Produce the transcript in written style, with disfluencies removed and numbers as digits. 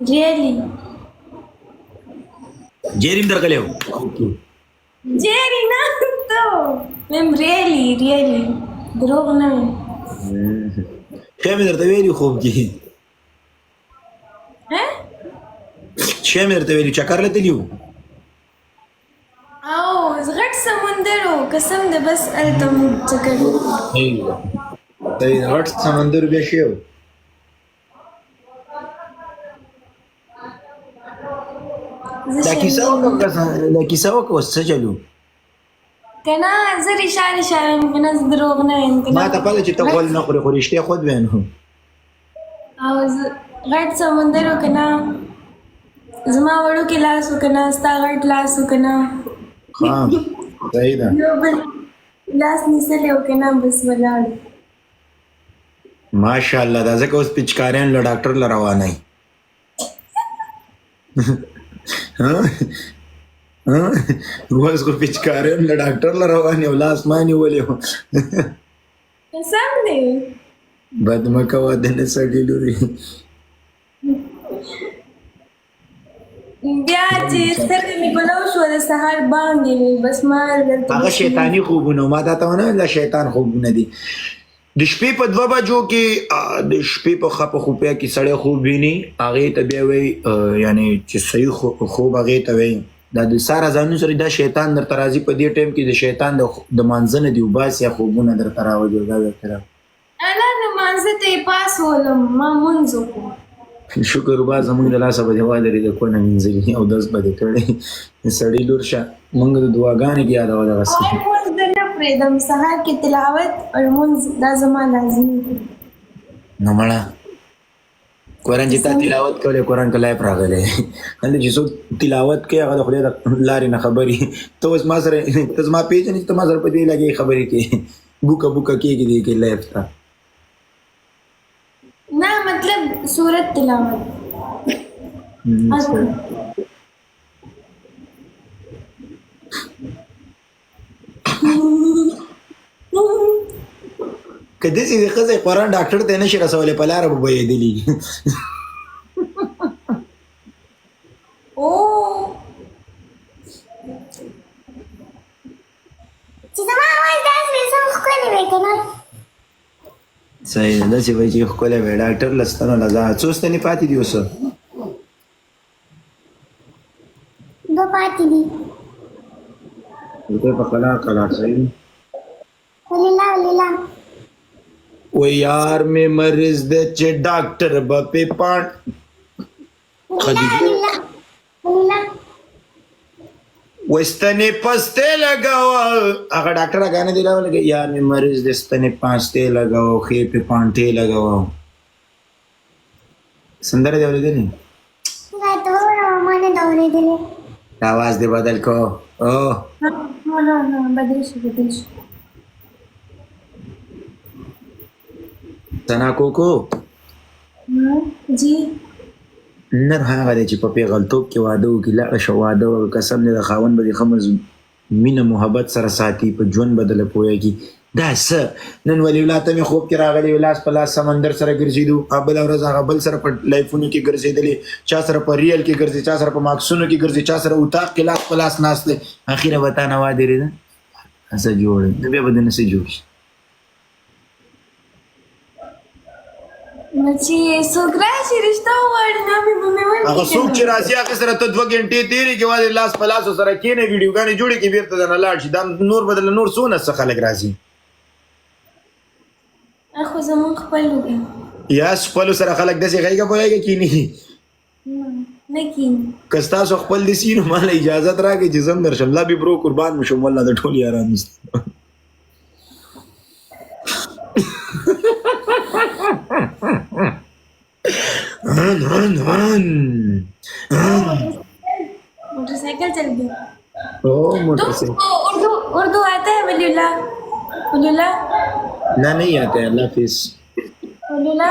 Really? जेरीम तर कले हो Jerry ना तो मैम really دروغ नहीं شامل ارتويلي خوب की हैं شامل ارتويلي चक्कर लेते लियो आओ غट समुंदर हो कसम दे बस अरे तुम चक्कर ايوه طيب غट समंदर बेशे हो لا किसा को वसच चलो كنا زر إشارة كنا دروغ नहीं ما ته پته چې ته خپل نه خوري خو رښتیا خود وینو او غټ سمندر وکنا زما وړو کې لاس وکنا ستا غټ لاس وکنا ها صحیح ده یو بل لاس نیسلی وکنا بس ولاړ ماشاءالله دا ځکه اوس پچکاریان له ډاکټر ل روانای روز کو پچکاریان له ډاکټر ل روانای او لاس مانی ولې قسم دی بد مکه ودنه سړی لوري بیا چې سترګې مې بلو شو د سهار باندې مې بس ما هغه شیطانی خوبونه ما دا ته نه لا شیطان خوبونه دي د شپې په 2 بجو کې د شپې په خپه خوبیا کې سړی خوب ویني هغه ته بیا وی یعنی چې صحیح خوب هغه ته وی دا د سارا ځانو سره دا شیطان در ترازی په دې ټیم کې د شیطان د مانځنه دی وباس یا خوبونه در تراوي دا وکړه انا نه مانځه ته پاس ولم ما منځو شکر با زمونږ د لاسه به دیوال لري د کونه منځلي او 10 بده کړي سړی لور شه مونږ د دعاګانې کې یاد ولا غسه مونږ د نه پرېدم سهار کې تلاوت او مونږ دا زما لازمي نو مړه قرآن چې تا تلاوت کولې قرآن کله پراغله اند چې څوک تلاوت کوي هغه خو لارې نه خبري ته اوس ما سره ته ما پیژنې ته ما سره په دې لګي خبرې کې بوکا کېږي دې کې لایف تا ना मतलब सूरत तिलावत کدی چې خزه قرآن ډاکټر ته نشي رسولې په لار به یې دلی او چې زما आवाज داسې وسو خو نه وکنه صحیح ده چې وایي چې خپله وی ډاکټر لستنه لزا څو ستنې پاتې دي اوس دو پاتې دي ته په کلا صحیح ولله و یار میں مریض دے چې ډاکټر به په پان خدیجه وستنې پسته لگاوا هغه ډاکټر غانې دی راول کې یار می مریض د ستنې پاسته لگاو خې په پانټه لگاو سندره دی ولې نه دا ته مانه دا ولې دی आवाज दे بدل को ओ no بدل شو ثنا کوکو जी نر هغه چې په پیغلتوب کې واده وکړي لا شو واده قسم نه د خاون به خمز مینه محبت سره ساتي په ژوند بدل پويږي دا څه نن ولې ولاته مې خوب کې راغلي ولاس په لاس سمندر سره ګرځیدو ابل اورز هغه بل سره په لایفونو کې ګرځیدلې چا سره په ریل کې ګرځي چا سره په ماکسونو کې ګرځي چا سره اوتاق کې لاس په لاس ناشته اخیره وتا نه واده لري اسه جوړ نه به بدن سره جوړ مچې سوګرا چې رښتا وړ نه به مې ونه هغه څوک چې راځي هغه سره ته 2 غنټې تیرې کې واده لاس په لاس سره کینې ویډیوګانې جوړې کې بیرته نه لاړ شي دا نور بدل نور سونه څه خلک راځي اخو زمون خپل وګ یا خپل سره خلک دسي غيګه بولایږي کینی نه کین کستا سو خپل دي سینو مال اجازه راکې چې زم درشم لا به برو قربان مشم والله د ټول یاران است मोटरसाइकिल चल गया ओ मोटरसाइकिल उर्दू आता है वलीला ना नहीं आता है अल्लाह हाफिज वलीला